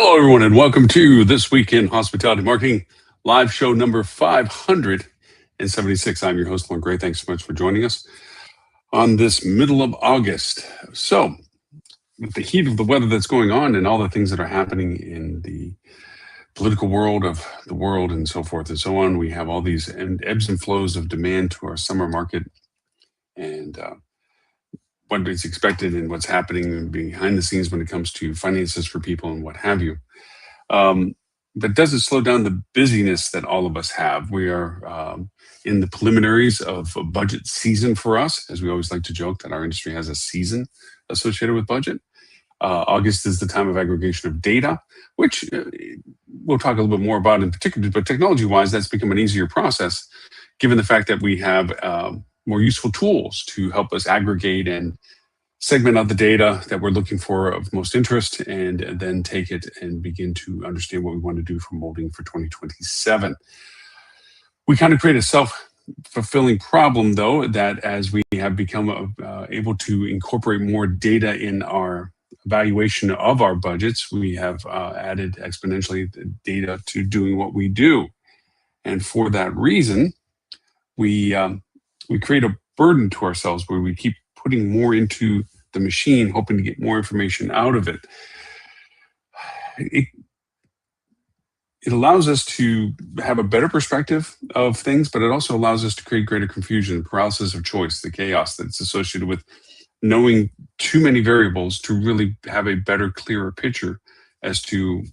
Hello, everyone, and welcome to This Week in Hospitality Marketing, live show number 576. I'm your host, Lauren Gray. Thanks so much for joining us on this middle of August. So, with the heat of the weather that's going on and all the things that are happening in the political world of the world and so forth and so on, we have all these ebbs and flows of demand to our summer market and what is expected and what's happening behind the scenes when it comes to finances for people and what have you. But doesn't slow down the busyness that all of us have. We are in the preliminaries of a budget season for us, as we always like to joke that our industry has a season associated with budget. August is the time of aggregation of data, which we'll talk a little bit more about in particular, but technology-wise, that's become an easier process, given the fact that we have more useful tools to help us aggregate and segment out the data that we're looking for of most interest, and then take it and begin to understand what we want to do for molding for 2027. We kind of create a self-fulfilling problem, though, that as we have become able to incorporate more data in our evaluation of our budgets, we have added exponentially the data to doing what we do. And for that reason, we create a burden to ourselves where we keep putting more into the machine, hoping to get more information out of it. It allows us to have a better perspective of things, but it also allows us to create greater confusion, paralysis of choice, the chaos that's associated with knowing too many variables to really have a better, clearer picture as to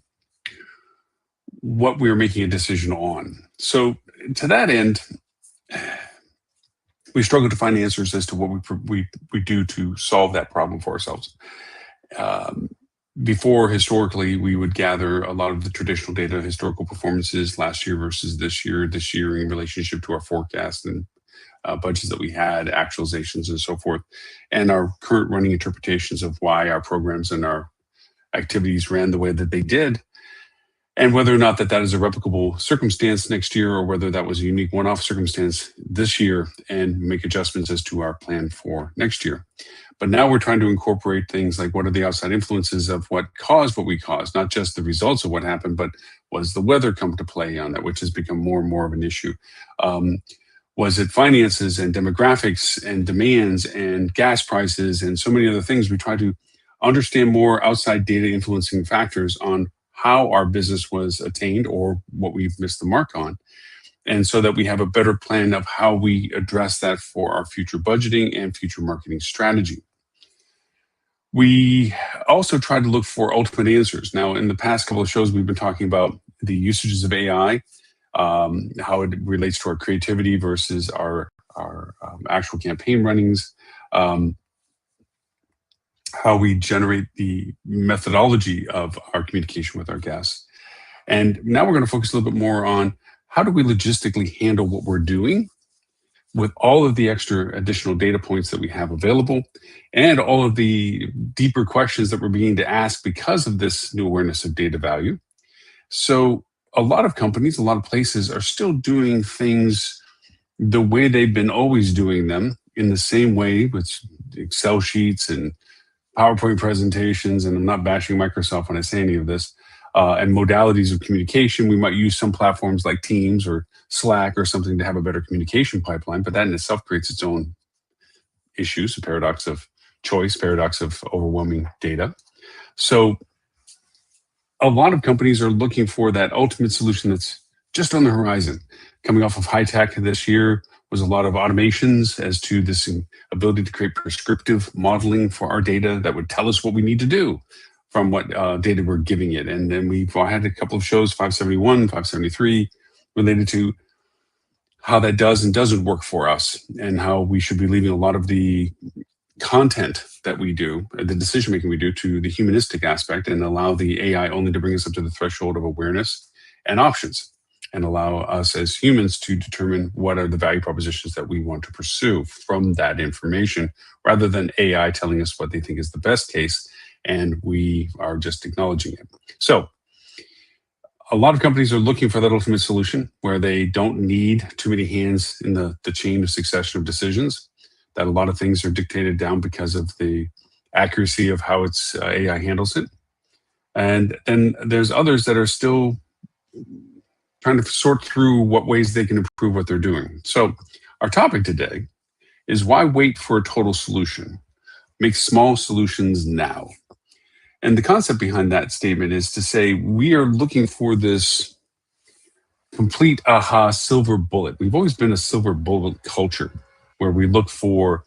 what we're making a decision on. So to that end, we struggle to find answers as to what we do to solve that problem for ourselves. Before, historically, we would gather a lot of the traditional data, historical performances last year versus this year in relationship to our forecast and budgets that we had, actualizations and so forth, and our current running interpretations of why our programs and our activities ran the way that they did, and whether or not that is a replicable circumstance next year, or whether that was a unique one-off circumstance this year, and make adjustments as to our plan for next year. But now we're trying to incorporate things like, what are the outside influences of what caused what we caused, not just the results of what happened, but was the weather come to play on that, which has become more and more of an issue. Was it finances and demographics and demands and gas prices and so many other things? We try to understand more outside data influencing factors on how our business was attained or what we've missed the mark on. And so that we have a better plan of how we address that for our future budgeting and future marketing strategy. We also try to look for ultimate answers. Now, in the past couple of shows, we've been talking about the usages of AI, how it relates to our creativity versus our actual campaign runnings, how we generate the methodology of our communication with our guests. And now we're going to focus a little bit more on how do we logistically handle what we're doing with all of the extra additional data points that we have available and all of the deeper questions that we're beginning to ask because of this new awareness of data value. So a lot of companies, a lot of places are still doing things the way they've been always doing them, in the same way with Excel sheets and PowerPoint presentations, and I'm not bashing Microsoft when I say any of this, and modalities of communication. We might use some platforms like Teams or Slack or something to have a better communication pipeline, but that in itself creates its own issues, a paradox of choice, paradox of overwhelming data. So a lot of companies are looking for that ultimate solution that's just on the horizon. Coming off of high tech this year was a lot of automations as to this ability to create prescriptive modeling for our data that would tell us what we need to do from what data we're giving it. And then we've had a couple of shows, 571, 573, related to how that does and doesn't work for us, and how we should be leaving a lot of the content that we do, the decision making we do, to the humanistic aspect, and allow the AI only to bring us up to the threshold of awareness and options, and allow us as humans to determine what are the value propositions that we want to pursue from that information, rather than AI telling us what they think is the best case, and we are just acknowledging it. So a lot of companies are looking for that ultimate solution where they don't need too many hands in the chain of succession of decisions, that a lot of things are dictated down because of the accuracy of how its AI handles it. And then there's others that are still trying to sort through what ways they can improve what they're doing. So our topic today is why wait for a total solution? Make small solutions now. And the concept behind that statement is to say we are looking for this complete aha silver bullet. We've always been a silver bullet culture where we look for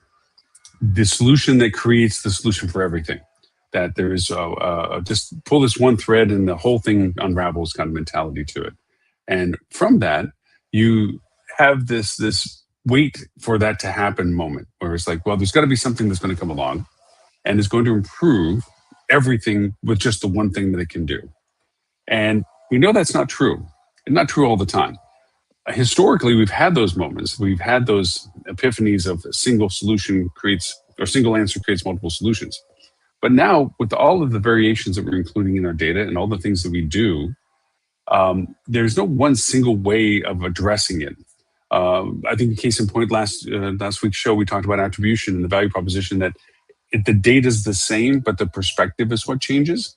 the solution that creates the solution for everything. That there is just pull this one thread and the whole thing unravels kind of mentality to it. And from that, you have this wait for that to happen moment where it's like, well, there's got to be something that's going to come along and is going to improve everything with just the one thing that it can do. And we know that's not true. It's not true all the time. Historically, we've had those moments. We've had those epiphanies of a single solution creates, or single answer creates multiple solutions. But now, with all of the variations that we're including in our data and all the things that we do, there's no one single way of addressing it. I think, case in point, last week's show, we talked about attribution and the value proposition that the data is the same, but the perspective is what changes.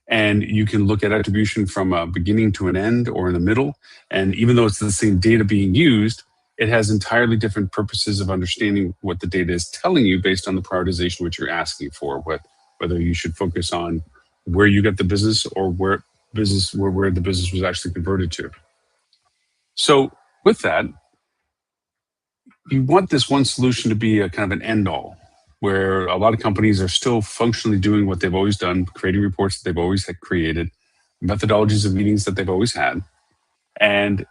And you can look at attribution from a beginning to an end or in the middle. And even though it's the same data being used, it has entirely different purposes of understanding what the data is telling you based on the prioritization which you're asking for, whether you should focus on where you get the business or where the business was actually converted to. So with that, you want this one solution to be a kind of an end all, where a lot of companies are still functionally doing what they've always done, creating reports that they've always had created, methodologies of meetings that they've always had. And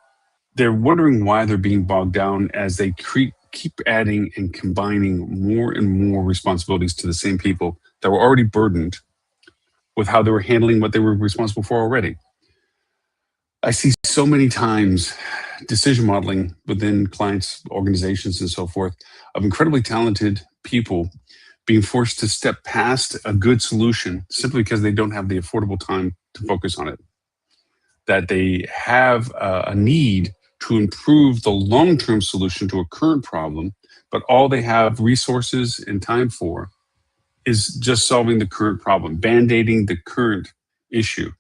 they're wondering why they're being bogged down as they keep adding and combining more and more responsibilities to the same people that were already burdened with how they were handling what they were responsible for already. I see so many times decision modeling within clients, organizations, and so forth of incredibly talented people being forced to step past a good solution simply because they don't have the affordable time to focus on it. That they have a need to improve the long-term solution to a current problem, but all they have resources and time for is just solving the current problem, band-aiding the current issue,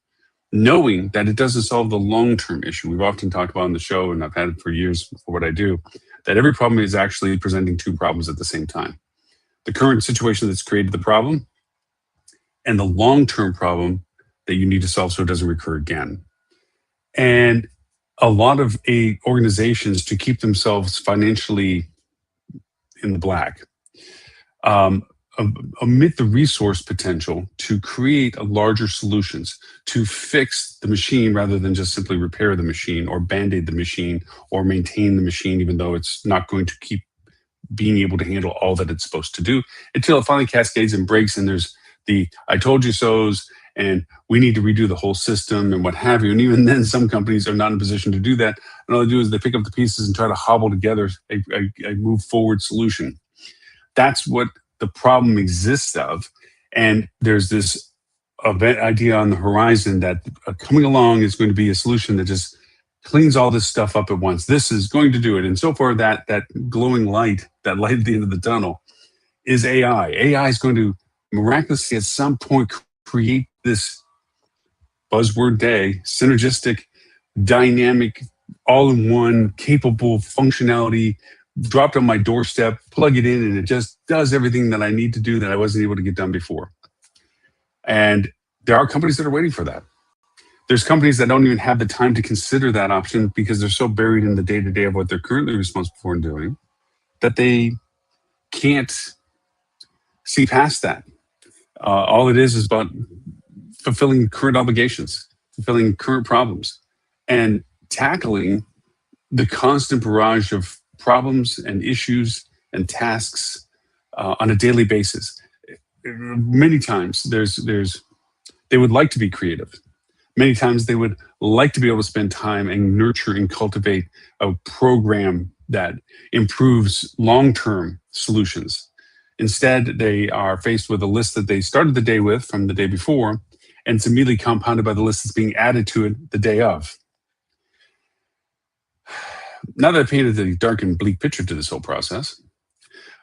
knowing that it doesn't solve the long-term issue. We've often talked about on the show, and I've had it for years for what I do, that every problem is actually presenting two problems at the same time. The current situation that's created the problem and the long-term problem that you need to solve so it doesn't recur again. And a lot of organizations, to keep themselves financially in the black, omit the resource potential to create larger solutions, to fix the machine rather than just simply repair the machine or band-aid the machine or maintain the machine, even though it's not going to keep being able to handle all that it's supposed to do, until it finally cascades and breaks and there's the I told you so's and we need to redo the whole system and what have you. And even then, some companies are not in a position to do that. And all they do is they pick up the pieces and try to hobble together a move forward solution. That's what the problem exists of. And there's this idea on the horizon that coming along is going to be a solution that just cleans all this stuff up at once. This is going to do it. And so far, that glowing light, that light at the end of the tunnel, is AI. AI is going to miraculously at some point create this buzzword day, synergistic, dynamic, all-in-one, capable functionality, dropped on my doorstep, plug it in, and it just does everything that I need to do that I wasn't able to get done before. And there are companies that are waiting for that. There's companies that don't even have the time to consider that option because they're so buried in the day-to-day of what they're currently responsible for and doing that they can't see past that. All it is about fulfilling current obligations, fulfilling current problems, and tackling the constant barrage of problems and issues and tasks on a daily basis. Many times they would like to be creative. Many times they would like to be able to spend time and nurture and cultivate a program that improves long-term solutions. Instead, they are faced with a list that they started the day with from the day before, and it's immediately compounded by the list that's being added to it the day of. Now that I've painted the dark and bleak picture to this whole process,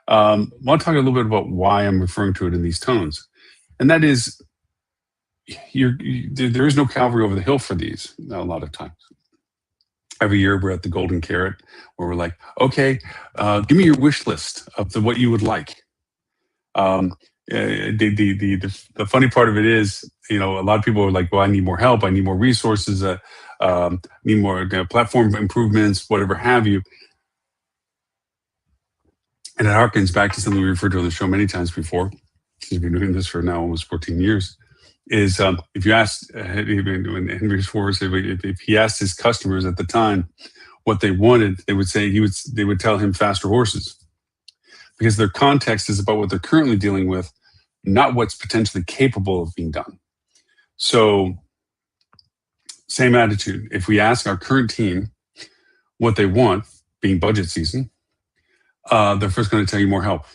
I want to talk a little bit about why I'm referring to it in these tones. And that is, there is no cavalry over the hill for these a lot of times. Every year we're at the Golden Carrot where we're like, okay, give me your wish list of what you would like. The funny part of it is, a lot of people are like, well, I need more help. I need more resources. Need more platform improvements, whatever have you. And it harkens back to something we referred to on the show many times before. We've been doing this for now almost 14 years. Is if you asked Henry Ford, if he asked his customers at the time what they wanted, they would say they would tell him faster horses, because their context is about what they're currently dealing with, not what's potentially capable of being done. So, same attitude. If we ask our current team what they want, being budget season, they're first going to tell you more help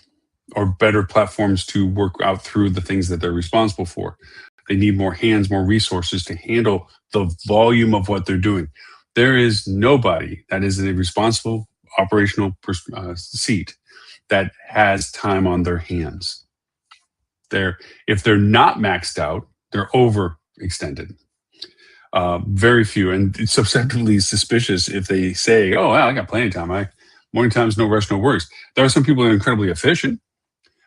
or better platforms to work out through the things that they're responsible for. They need more hands, more resources to handle the volume of what they're doing. There is nobody that is in a responsible operational seat that has time on their hands. If they're not maxed out, they're overextended. Very few, and it's subjectively suspicious if they say, oh, well, I got plenty of time. Morning time's no rush, no worries. There are some people that are incredibly efficient,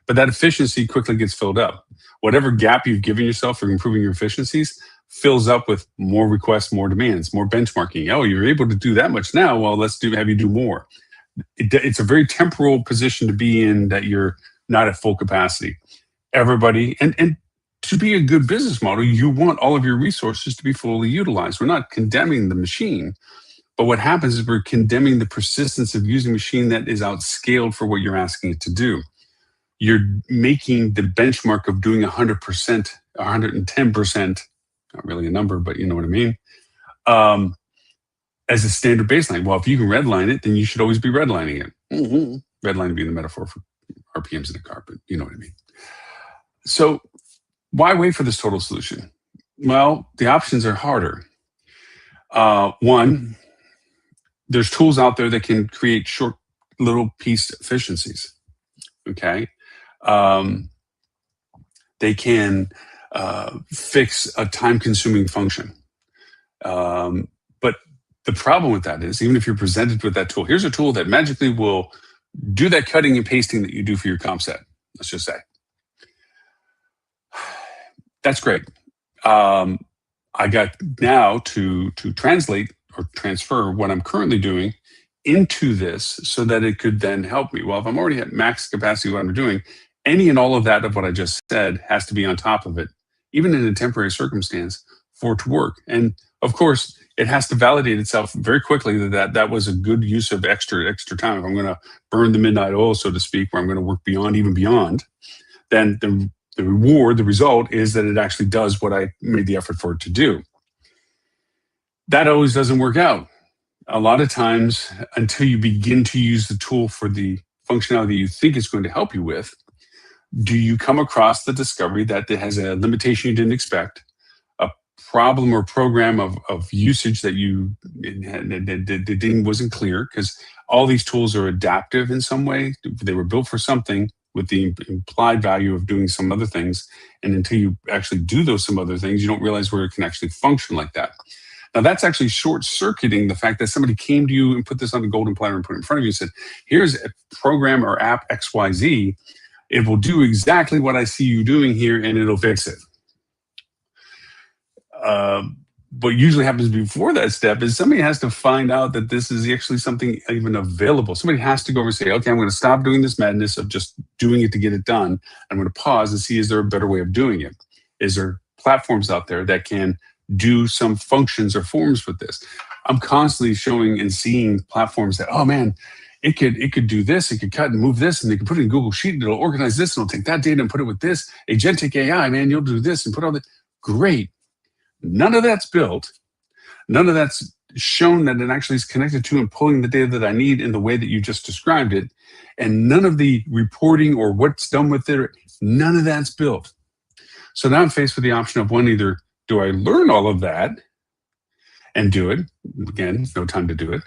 but that efficiency quickly gets filled up. Whatever gap you've given yourself for improving your efficiencies fills up with more requests, more demands, more benchmarking. Oh, you're able to do that much now. Well, have you do more. It's a very temporal position to be in, that you're not at full capacity. Everybody, and to be a good business model, you want all of your resources to be fully utilized. We're not condemning the machine, but what happens is we're condemning the persistence of using a machine that is outscaled for what you're asking it to do. You're making the benchmark of doing 100%, 110%, not really a number, but you know what I mean, as a standard baseline. Well, if you can redline it, then you should always be redlining it. Mm-hmm. Redline being the metaphor for RPMs in a car, but you know what I mean. So why wait for this total solution? Well, the options are harder. One, there's tools out there that can create short little piece efficiencies. Okay. They can fix a time-consuming function. But the problem with that is, even if you're presented with that tool, here's a tool that magically will do that cutting and pasting that you do for your comp set, let's just say. That's great. I got now to translate or transfer what I'm currently doing into this so that it could then help me. Well, if I'm already at max capacity of what I'm doing, any and all of that of what I just said has to be on top of it, even in a temporary circumstance, for it to work. And of course, it has to validate itself very quickly that was a good use of extra time. If I'm going to burn the midnight oil, so to speak, where I'm going to work even beyond, then the reward, the result is that it actually does what I made the effort for it to do. That always doesn't work out. A lot of times, until you begin to use the tool for the functionality you think it's going to help you with, do you come across the discovery that it has a limitation you didn't expect, a problem or program of usage that wasn't clear, because all these tools are adaptive in some way. They were built for something with the implied value of doing some other things. And until you actually do some other things, you don't realize where it can actually function like that. Now, that's actually short-circuiting the fact that somebody came to you and put this on the golden platter and put it in front of you and said, here's a program or app XYZ. It will do exactly what I see you doing here, and it'll fix it. What usually happens before that step is somebody has to find out that this is actually something even available. Somebody has to go over and say, okay, I'm going to stop doing this madness of just doing it to get it done. I'm going to pause and see, is there a better way of doing it? Is there platforms out there that can do some functions or forms with this? I'm constantly showing and seeing platforms that, oh man, it could do this, it could cut and move this, and they can put it in Google Sheet, and it'll organize this, and it'll take that data and put it with this. Agentic AI, man, you'll do this and put all that. Great. None of that's built. None of that's shown that it actually is connected to and pulling the data that I need in the way that you just described it. And none of the reporting or what's done with it, none of that's built. So now I'm faced with the option of one, either do I learn all of that and do it? Again, no time to do it.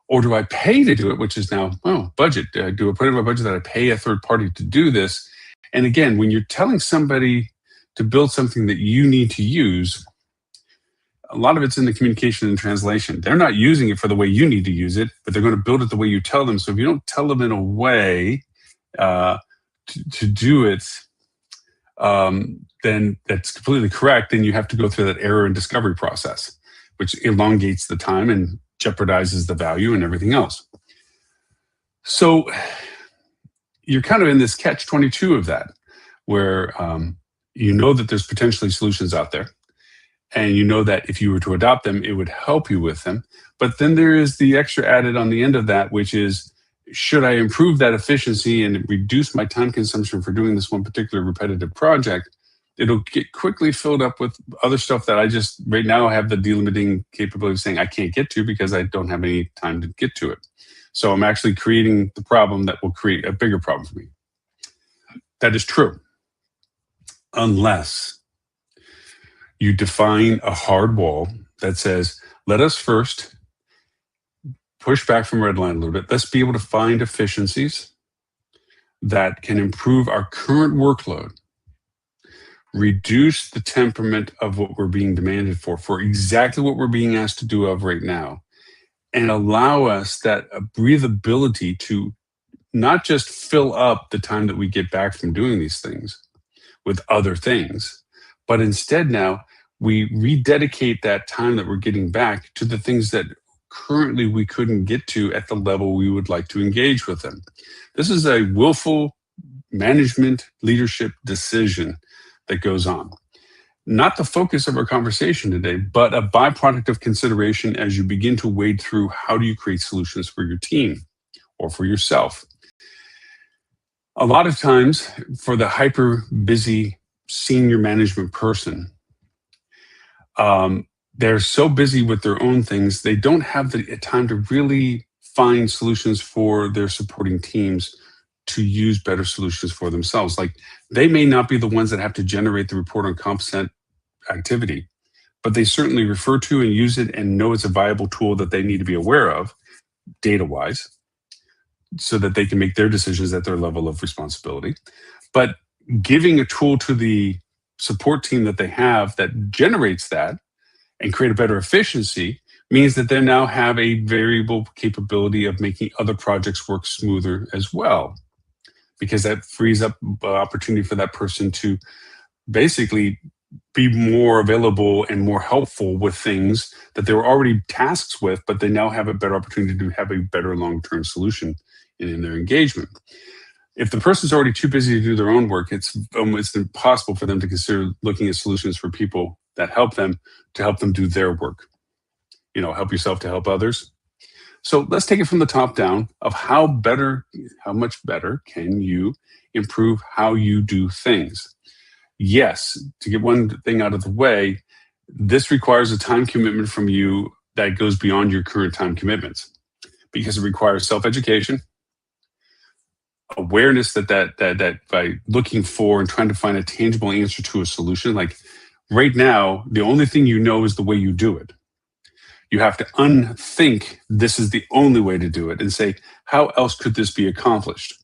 Or do I pay to do it, which is now, budget. Do I put in my budget that I pay a third party to do this? And again, when you're telling somebody to build something that you need to use, a lot of it's in the communication and translation. They're not using it for the way you need to use it, but they're going to build it the way you tell them. So if you don't tell them in a way uh, to do it, then that's completely correct. Then you have to go through that error and discovery process, which elongates the time and jeopardizes the value and everything else. So you're kind of in this catch 22 of that, where you know that there's potentially solutions out there. And you know that if you were to adopt them, it would help you with them. But then there is the extra added on the end of that, which is, should I improve that efficiency and reduce my time consumption for doing this one particular repetitive project, it'll get quickly filled up with other stuff that I just right now have the delimiting capability of saying I can't get to because I don't have any time to get to it. So I'm actually creating the problem that will create a bigger problem for me. That is true. Unless you define a hard wall that says, let us first push back from red line a little bit. Let's be able to find efficiencies that can improve our current workload, reduce the temperament of what we're being demanded for exactly what we're being asked to do of right now, and allow us that breathability to not just fill up the time that we get back from doing these things with other things, but instead now we rededicate that time that we're getting back to the things that currently we couldn't get to at the level we would like to engage with them. This is a willful management leadership decision that goes on. Not the focus of our conversation today, but a byproduct of consideration as you begin to wade through how do you create solutions for your team or for yourself. A lot of times for the hyper busy senior management person, they're so busy with their own things, they don't have the time to really find solutions for their supporting teams to use better solutions for themselves. Like, they may not be the ones that have to generate the report on comp set activity, but they certainly refer to and use it and know it's a viable tool that they need to be aware of data-wise so that they can make their decisions at their level of responsibility. But giving a tool to the support team that they have that generates that and create a better efficiency means that they now have a variable capability of making other projects work smoother as well, because that frees up opportunity for that person to basically be more available and more helpful with things that they were already tasks with, but they now have a better opportunity to have a better long-term solution in their engagement. If the person's already too busy to do their own work, it's almost impossible for them to consider looking at solutions for people that help them to help them do their work. You know, help yourself to help others. So let's take it from the top down of how much better can you improve how you do things? Yes, to get one thing out of the way, this requires a time commitment from you that goes beyond your current time commitments, because it requires self-education, awareness that by looking for and trying to find a tangible answer to a solution, like right now, the only thing you know is the way you do it. You have to unthink this is the only way to do it and say, how else could this be accomplished?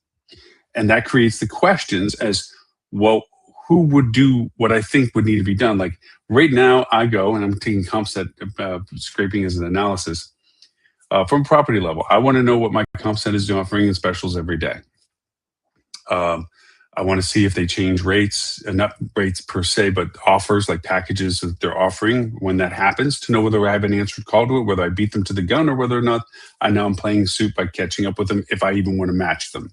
And that creates the questions as, well, who would do what I think would need to be done? Like right now, I go and I'm taking comp set scraping as an analysis from property level. I want to know what my comp set is offering in specials every day. I want to see if they change rates, not rates per se, but offers like packages that they're offering when that happens, to know whether I have an answered call to it, whether I beat them to the gun, or whether or not I'm playing suit by catching up with them if I even want to match them.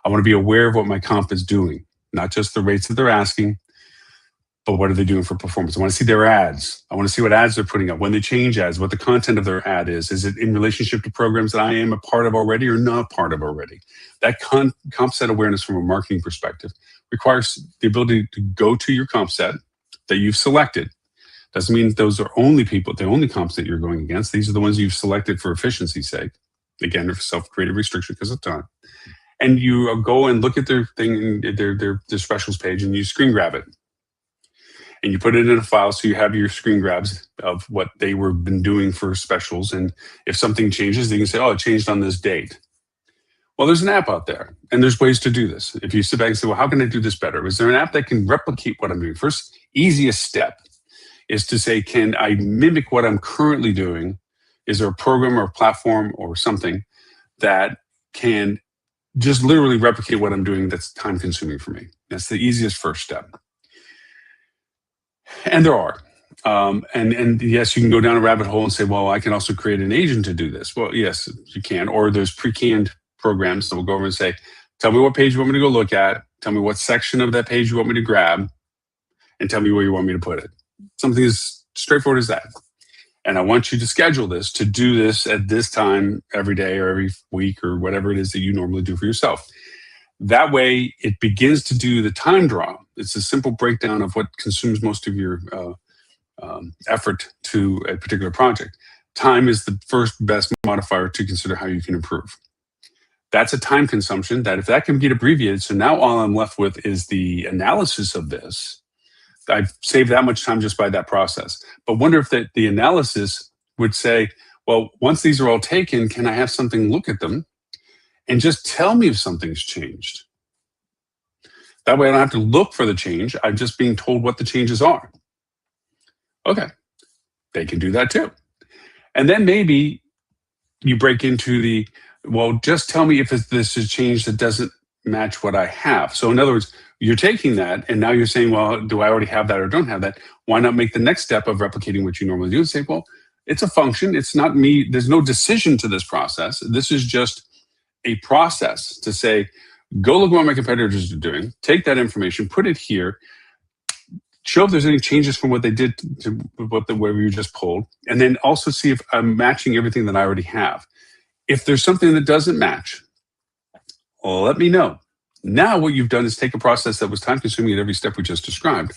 I want to be aware of what my comp is doing, not just the rates that they're asking, but what are they doing for performance? I want to see their ads. I want to see what ads they're putting up, when they change ads, what the content of their ad is. Is it in relationship to programs that I am a part of already or not part of already? That comp set awareness from a marketing perspective requires the ability to go to your comp set that you've selected. Doesn't mean those are the only comps that you're going against. These are the ones you've selected for efficiency's sake. Again, for self-created restriction because of time. And you go and look at their thing, their specials page, and you screen grab it. And you put it in a file so you have your screen grabs of what they were been doing for specials. And if something changes, they can say, oh, it changed on this date. Well, there's an app out there, and there's ways to do this. If you sit back and say, well, how can I do this better? Is there an app that can replicate what I'm doing? First, easiest step is to say, can I mimic what I'm currently doing? Is there a program or a platform or something that can just literally replicate what I'm doing that's time consuming for me? That's the easiest first step. And there are. And yes, you can go down a rabbit hole and say, well, I can also create an agent to do this. Well, yes, you can. Or there's pre-canned programs that will go over and say, tell me what page you want me to go look at, tell me what section of that page you want me to grab, and tell me where you want me to put it. Something as straightforward as that. And I want you to schedule this to do this at this time every day or every week or whatever it is that you normally do for yourself. That way, it begins to do the time draw. It's a simple breakdown of what consumes most of your effort to a particular project. Time is the first best modifier to consider how you can improve. That's a time consumption that if that can get abbreviated, so now all I'm left with is the analysis of this. I've saved that much time just by that process. But wonder if the analysis would say, well, once these are all taken, can I have something look at them and just tell me if something's changed? That way I don't have to look for the change. I'm just being told what the changes are. Okay, they can do that too. And then maybe you break into the, well, just tell me if this is a change that doesn't match what I have. So in other words, you're taking that and now you're saying, well, do I already have that or don't have that? Why not make the next step of replicating what you normally do and say, well, it's a function. It's not me. There's no decision to this process. This is just a process to say, go look at what my competitors are doing, take that information, put it here, show if there's any changes from what they did to what you just pulled, and then also see if I'm matching everything that I already have. If there's something that doesn't match, well, let me know. Now what you've done is take a process that was time consuming at every step we just described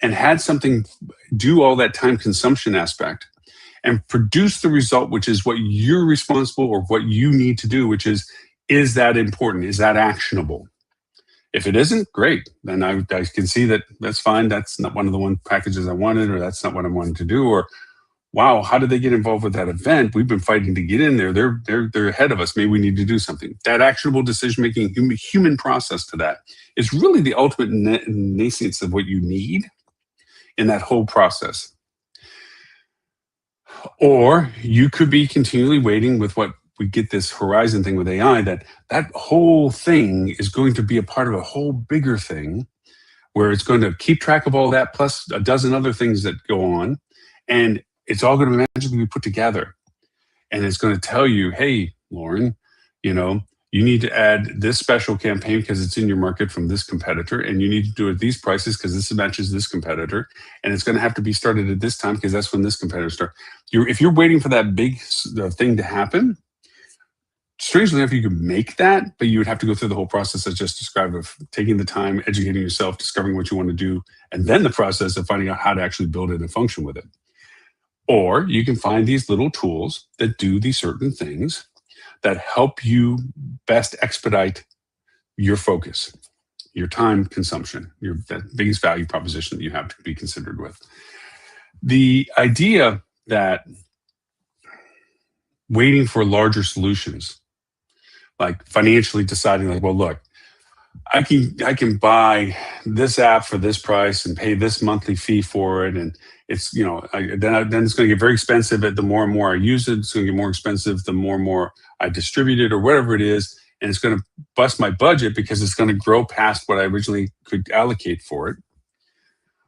and had something do all that time consumption aspect and produce the result, which is what you're responsible or what you need to do, which is that important? Is that actionable? If it isn't, great. Then I can see that that's fine. That's not one of the packages I wanted, or that's not what I wanted to do, or wow, how did they get involved with that event? We've been fighting to get in there. They're ahead of us. Maybe we need to do something. That actionable decision-making, human process to that is really the ultimate nascence of what you need in that whole process. Or you could be continually waiting with what we get this horizon thing with AI, that whole thing is going to be a part of a whole bigger thing where it's going to keep track of all that plus a dozen other things that go on. And it's all going to magically be put together. And it's going to tell you, hey, Lauren, you need to add this special campaign because it's in your market from this competitor, and you need to do it at these prices because this matches this competitor, and it's going to have to be started at this time because that's when this competitor starts. If you're waiting for that big thing to happen, strangely enough, you could make that, but you would have to go through the whole process I just described of taking the time, educating yourself, discovering what you want to do, and then the process of finding out how to actually build it and function with it. Or you can find these little tools that do these certain things that help you best expedite your focus, your time consumption, that biggest value proposition that you have to be considered with. The idea that waiting for larger solutions, like financially deciding like, well, look, I can buy this app for this price and pay this monthly fee for it, and it's then it's going to get very expensive. The more and more I use it, it's going to get more expensive. The more and more I distribute it, or whatever it is, and it's going to bust my budget because it's going to grow past what I originally could allocate for it.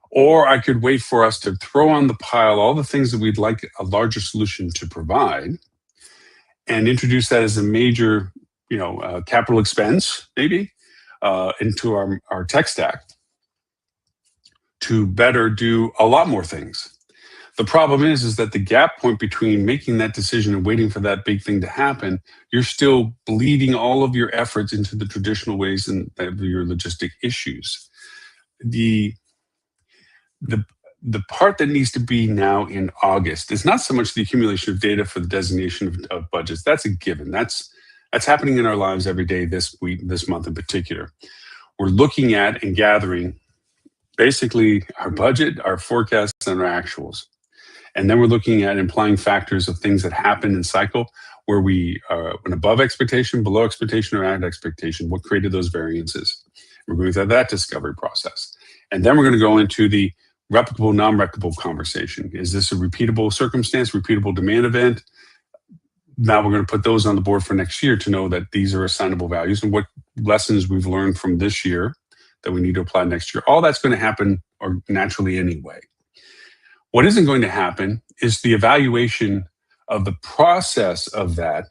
Or I could wait for us to throw on the pile all the things that we'd like a larger solution to provide, and introduce that as a major, capital expense, maybe. Into our tech stack to better do a lot more things. The problem is that the gap point between making that decision and waiting for that big thing to happen, you're still bleeding all of your efforts into the traditional ways and your logistic issues. The part that needs to be now in August is not so much the accumulation of data for the designation of budgets. That's a given. That's happening in our lives every day this week, this month in particular. We're looking at and gathering basically our budget, our forecasts, and our actuals. And then we're looking at implying factors of things that happen in cycle where we went above expectation, below expectation, or at expectation. What created those variances? We're going through that discovery process. And then we're going to go into the replicable, non-replicable conversation. Is this a repeatable circumstance, repeatable demand event? Now we're going to put those on the board for next year to know that these are assignable values and what lessons we've learned from this year that we need to apply next year. All that's going to happen or naturally anyway. What isn't going to happen is the evaluation of the process of that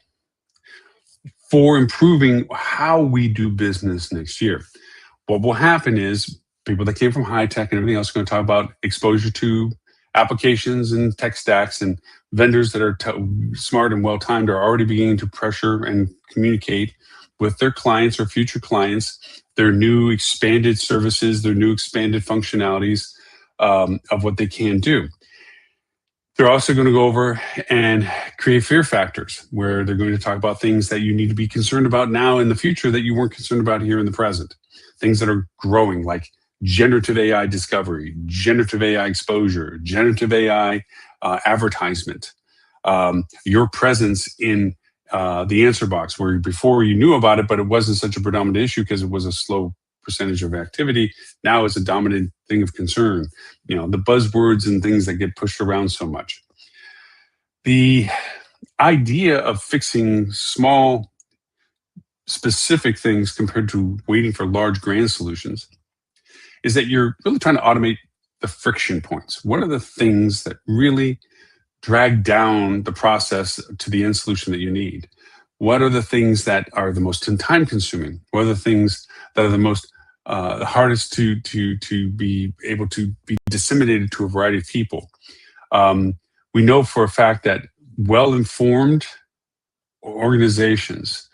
for improving how we do business next year. What will happen is people that came from high tech and everything else are going to talk about exposure to applications and tech stacks, and vendors that are smart and well-timed are already beginning to pressure and communicate with their clients or future clients, their new expanded services, their new expanded functionalities of what they can do. They're also going to go over and create fear factors where they're going to talk about things that you need to be concerned about now in the future that you weren't concerned about here in the present. Things that are growing, like generative AI discovery, generative AI exposure, generative AI advertisement, your presence in the answer box, where before you knew about it, but it wasn't such a predominant issue because it was a slow percentage of activity. Now it's a dominant thing of concern. You know, the buzzwords and things that get pushed around so much. The idea of fixing small, specific things compared to waiting for large, grand solutions is that you're really trying to automate the friction points. What are the things that really drag down the process to the end solution that you need? What are the things that are the most time consuming? What are the things that are the most the hardest to be able to be disseminated to a variety of people? We know for a fact that well-informed organizations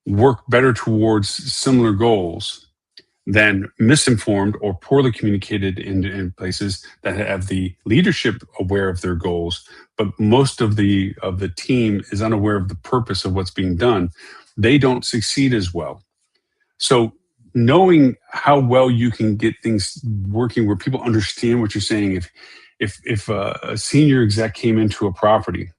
work better towards similar goals than misinformed or poorly communicated in places that have the leadership aware of their goals, but most of the team is unaware of the purpose of what's being done. They don't succeed as well. So knowing how well you can get things working where people understand what you're saying, if a senior exec came into a property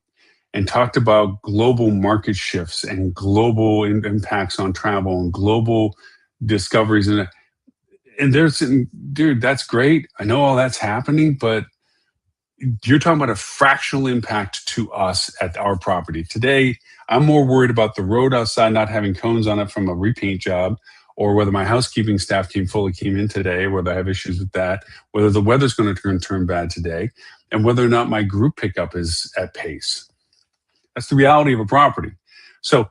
and talked about global market shifts and global impacts on travel and global discoveries, and they're sitting, dude, that's great. I know all that's happening, but you're talking about a fractional impact to us at our property. Today, I'm more worried about the road outside not having cones on it from a repaint job, or whether my housekeeping staff came in today, whether I have issues with that, whether the weather's going to turn bad today, and whether or not my group pickup is at pace. That's the reality of a property. So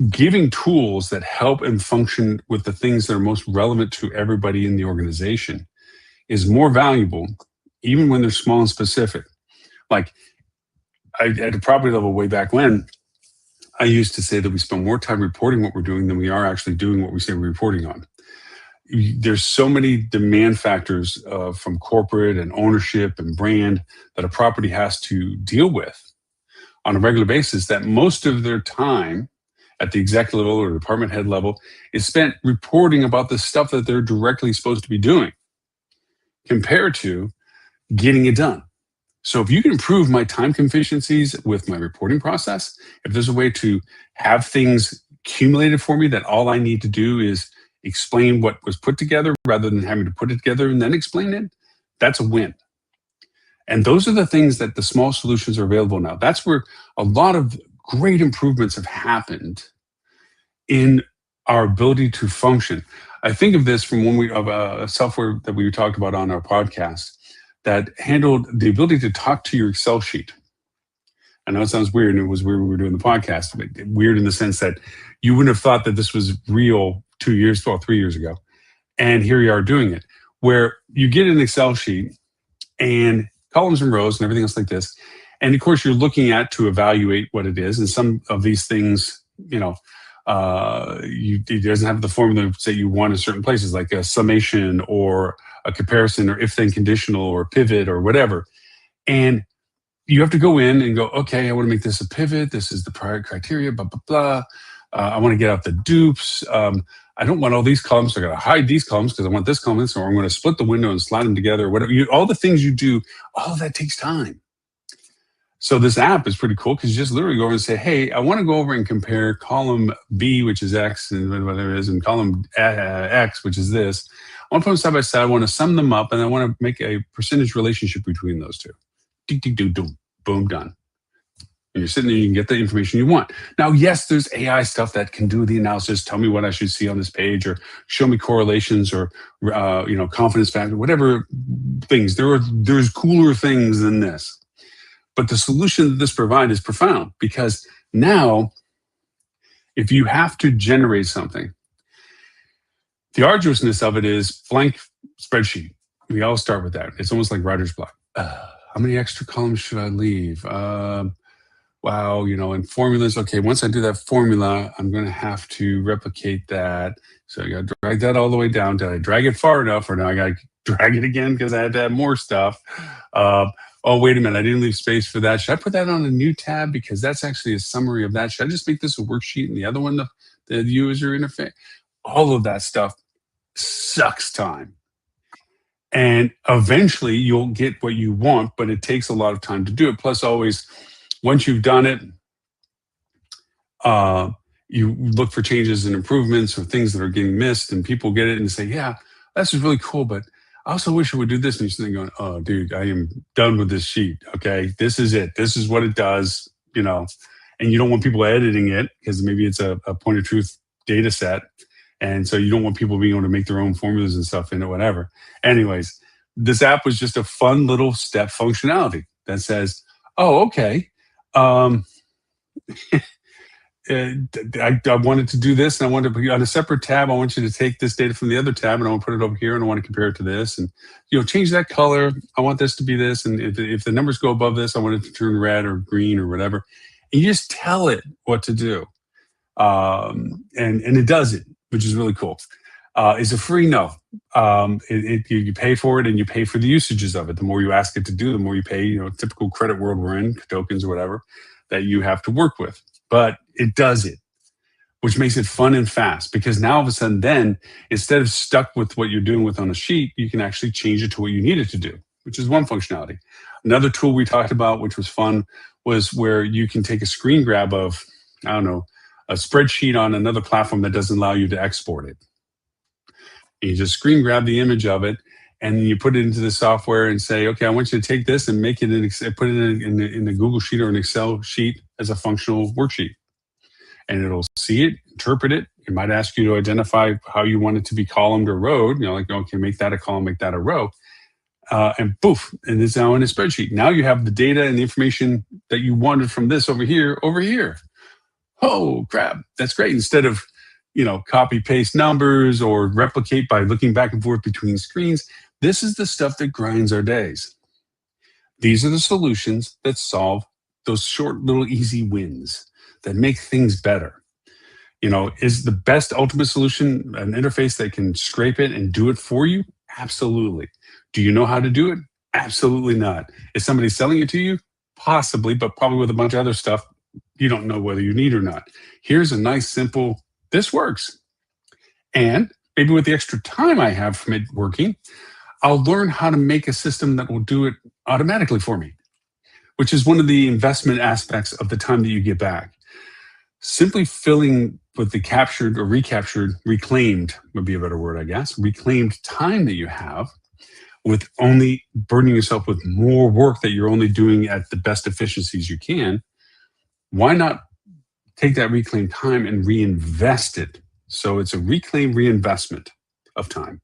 giving tools that help and function with the things that are most relevant to everybody in the organization is more valuable, even when they're small and specific. Like at a property level way back when, I used to say that we spend more time reporting what we're doing than we are actually doing what we say we're reporting on. There's so many demand factors from corporate and ownership and brand that a property has to deal with on a regular basis that most of their time at the exec level or department head level is spent reporting about the stuff that they're directly supposed to be doing compared to getting it done. So if you can improve my time efficiencies with my reporting process, if there's a way to have things accumulated for me that all I need to do is explain what was put together rather than having to put it together and then explain it, that's a win. And those are the things that the small solutions are available now. That's where a lot of great improvements have happened in our ability to function. I think of this from a software that we talked about on our podcast that handled the ability to talk to your Excel sheet. I know it sounds weird, and it was weird when we were doing the podcast, but weird in the sense that you wouldn't have thought that this was real 3 years ago. And here you are doing it, where you get an Excel sheet and columns and rows and everything else like this. And of course, you're looking at to evaluate what it is. And some of these things, it doesn't have the formula that you want in certain places, like a summation or a comparison or if-then conditional or pivot or whatever. And you have to go in and go, okay, I want to make this a pivot. This is the prior criteria, blah, blah, blah. I want to get out the dupes. I don't want all these columns. So I got to hide these columns because I want this column. So I'm going to split the window and slide them together. Whatever. All the things you do, all of that takes time. So this app is pretty cool because you just literally go over and say, hey, I want to go over and compare column B, which is X, and whatever it is, and column X, which is this. I want to put them side by side. I want to sum them up, and I want to make a percentage relationship between those two. Ding, ding, ding, boom, boom, done. And you're sitting there, you can get the information you want. Now, yes, there's AI stuff that can do the analysis, tell me what I should see on this page, or show me correlations, or confidence factor, whatever things. There's cooler things than this. But the solution that this provides is profound, because now, if you have to generate something, the arduousness of it is blank spreadsheet. We all start with that. It's almost like writer's block. How many extra columns should I leave? Wow, and formulas. Okay, once I do that formula, I'm going to have to replicate that. So I got to drag that all the way down. Did I drag it far enough, or now I got to drag it again because I had to add more stuff? Oh, wait a minute, I didn't leave space for that. Should I put that on a new tab because that's actually a summary of that? Should I just make this a worksheet and the other one the user interface? All of that stuff sucks time. And eventually you'll get what you want, but it takes a lot of time to do it. Plus, always, once you've done it, you look for changes and improvements or things that are getting missed, and people get it and say, yeah, that's really cool, but I also wish it would do this. And you're sitting going, oh, dude, I am done with this sheet. Okay, this is it. This is what it does, and you don't want people editing it because maybe it's a point of truth data set. And so you don't want people being able to make their own formulas and stuff in it, whatever. Anyways, this app was just a fun little step functionality that says, oh, okay. I wanted to do this, and I wanted to be on a separate tab. I want you to take this data from the other tab, and I want to put it over here, and I want to compare it to this, and change that color. I want this to be this, and if the numbers go above this, I want it to turn red or green or whatever. And you just tell it what to do, and it does it, which is really cool. Is it free? No. You pay for it, and you pay for the usages of it. The more you ask it to do, the more you pay. Typical credit world we're in, tokens or whatever that you have to work with. But it does it, which makes it fun and fast, because now all of a sudden then, instead of stuck with what you're doing with on a sheet, you can actually change it to what you need it to do, which is one functionality. Another tool we talked about, which was fun, was where you can take a screen grab of, I don't know, a spreadsheet on another platform that doesn't allow you to export it. And you just screen grab the image of it, and then you put it into the software and say, okay, I want you to take this and make it put it in the Google Sheet or an Excel sheet as a functional worksheet. And it'll see it, interpret it. It might ask you to identify how you want it to be columned or rowed. Like, okay, make that a column, make that a row. And poof, and it's now in a spreadsheet. Now you have the data and the information that you wanted from this over here. Oh, crap, that's great. Instead of copy paste numbers or replicate by looking back and forth between screens. This is the stuff that grinds our days. These are the solutions that solve those short little easy wins that make things better. Is the best ultimate solution an interface that can scrape it and do it for you? Absolutely. Do you know how to do it? Absolutely not. Is somebody selling it to you? Possibly, but probably with a bunch of other stuff you don't know whether you need or not. Here's a nice, simple, this works. And maybe with the extra time I have from it working, I'll learn how to make a system that will do it automatically for me, which is one of the investment aspects of the time that you get back. Simply filling with the captured or recaptured, reclaimed would be a better word, I guess, reclaimed time that you have, with only burdening yourself with more work that you're only doing at the best efficiencies you can. Why not take that reclaimed time and reinvest it? So it's a reclaimed reinvestment of time.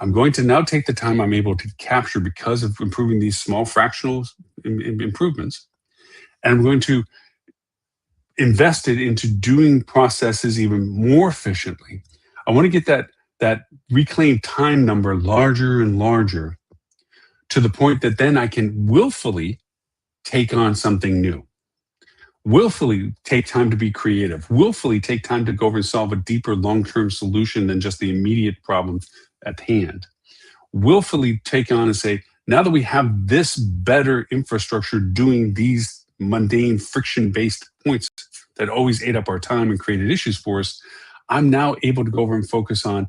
I'm going to now take the time I'm able to capture because of improving these small fractional improvements, and I'm going to invest it into doing processes even more efficiently. I want to get that reclaimed time number larger and larger, to the point that then I can willfully take on something new. Willfully take time to be creative, willfully take time to go over and solve a deeper long-term solution than just the immediate problem at hand. Willfully take on and say, now that we have this better infrastructure doing these mundane friction-based points that always ate up our time and created issues for us, I'm now able to go over and focus on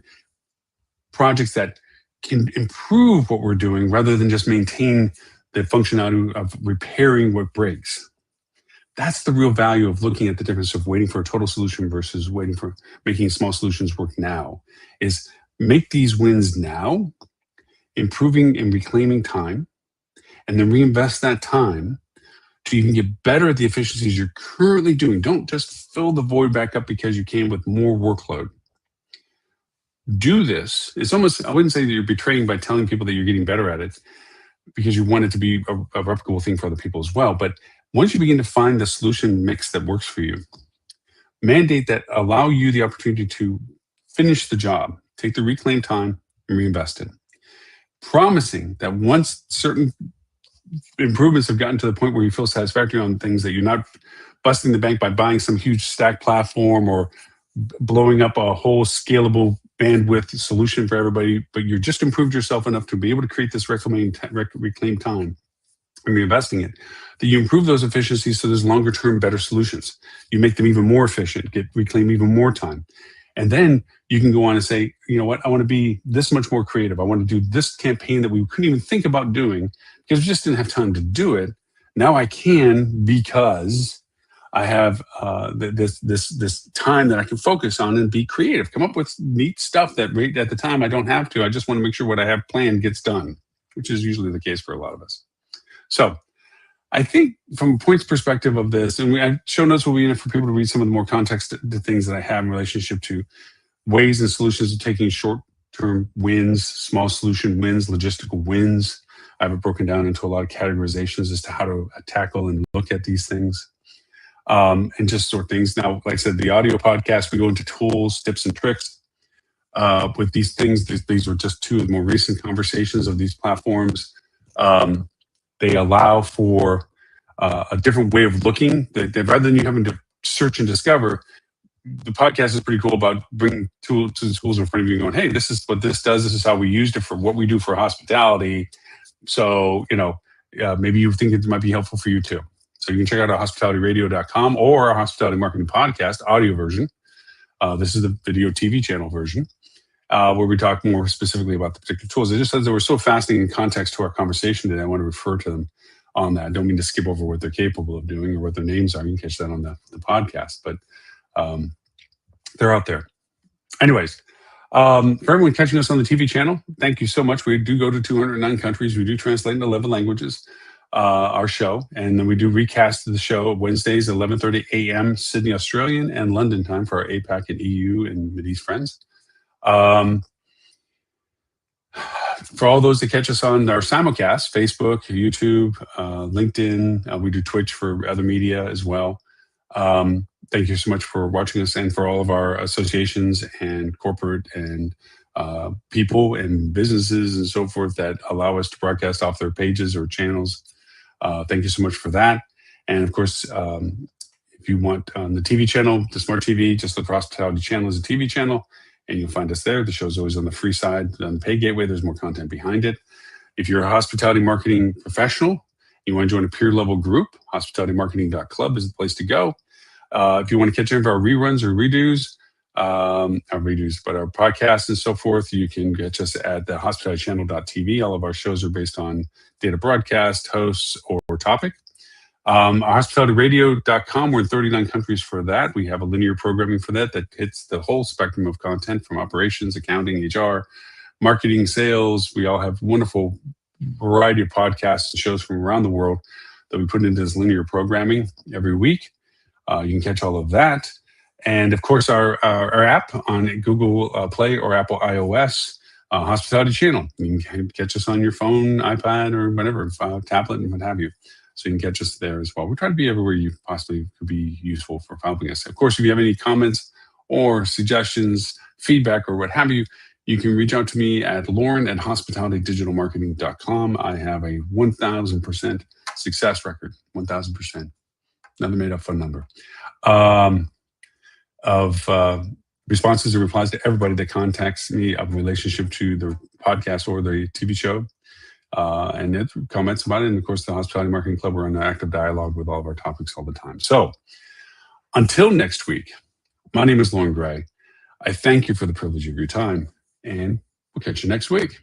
projects that can improve what we're doing rather than just maintain the functionality of repairing what breaks. That's the real value of looking at the difference of waiting for a total solution versus waiting for making small solutions work now, is make these wins now, improving and reclaiming time, and then reinvest that time to even get better at the efficiencies you're currently doing. Don't just fill the void back up because you came with more workload. Do this. It's almost, I wouldn't say that you're betraying by telling people that you're getting better at it, because you want it to be a replicable thing for other people as well. But once you begin to find the solution mix that works for you, mandate that allow you the opportunity to finish the job, take the reclaimed time and reinvest it. Promising that once certain improvements have gotten to the point where you feel satisfactory on things, that you're not busting the bank by buying some huge stack platform or blowing up a whole scalable bandwidth solution for everybody, but you're just improved yourself enough to be able to create this reclaimed time and reinvesting it, that you improve those efficiencies so there's longer term better solutions. You make them even more efficient, reclaim even more time. And then you can go on and say, you know what, I want to be this much more creative. I want to do this campaign that we couldn't even think about doing because we just didn't have time to do it. Now I can, because I have this time that I can focus on and be creative, come up with neat stuff that right at the time I don't have to. I just want to make sure what I have planned gets done, which is usually the case for a lot of us. So I think from a points perspective of this, and show notes will be in it for people to read some of the more context to things that I have in relationship to ways and solutions of taking short-term wins, small solution wins, logistical wins. I have it broken down into a lot of categorizations as to how to tackle and look at these things. And just sort things. Now, like I said, the audio podcast, we go into tools, tips, and tricks with these things. These are just two of the more recent conversations of these platforms. They allow for a different way of looking. That rather than you having to search and discover, the podcast is pretty cool about bringing tools to the schools in front of you and going, hey, this is what this does. This is how we used it for what we do for hospitality. So, maybe you think it might be helpful for you too. So you can check out our hospitalityradio.com or our Hospitality Marketing Podcast audio version. This is the video TV channel version, where we talk more specifically about the particular tools. It just says they were so fascinating in context to our conversation today. I want to refer to them on that. I don't mean to skip over what they're capable of doing or what their names are. You can catch that on the podcast, but they're out there. Anyways, for everyone catching us on the TV channel, thank you so much. We do go to 209 countries. We do translate into 11 languages. Our show, and then we do recast the show Wednesdays 11:30 a.m. Sydney Australian and London time for our APAC and EU and Mideast friends. For all those that catch us on our simulcast, Facebook, YouTube, LinkedIn, we do Twitch for other media as well. Thank you so much for watching us, and for all of our associations and corporate and people and businesses and so forth that allow us to broadcast off their pages or channels. Thank you so much for that. And of course, if you want on the TV channel, the Smart TV, just look for Hospitality Channel as a TV channel, and you'll find us there. The show's always on the free side. On the pay gateway, there's more content behind it. If you're a hospitality marketing professional, you want to join a peer level group, hospitalitymarketing.club is the place to go. If you want to catch any of our reruns or redos, but our podcasts and so forth, you can catch us at the hospitalitychannel.tv. All of our shows are based on data broadcast, hosts, or topic. Hospitalityradio.com, we're in 39 countries for that. We have a linear programming for that hits the whole spectrum of content from operations, accounting, HR, marketing, sales. We all have wonderful variety of podcasts and shows from around the world that we put into this linear programming every week. You can catch all of that. And of course, our app on Google Play or Apple iOS, Hospitality Channel. You can catch us on your phone, iPad, or whatever, tablet, and what have you. So you can catch us there as well. We try to be everywhere you possibly could be useful for helping us. Of course, if you have any comments or suggestions, feedback, or what have you, you can reach out to me at lauren@hospitalitydigitalmarketing.com. I have a 1,000% success record, 1,000%. Another made up fun number. Of responses and replies to everybody that contacts me of relationship to the podcast or the TV show, and comments about it. And of course, the Hospitality Marketing Club, we're in an active dialogue with all of our topics all the time. So until next week, my name is Lauren Gray. I thank you for the privilege of your time, and we'll catch you next week.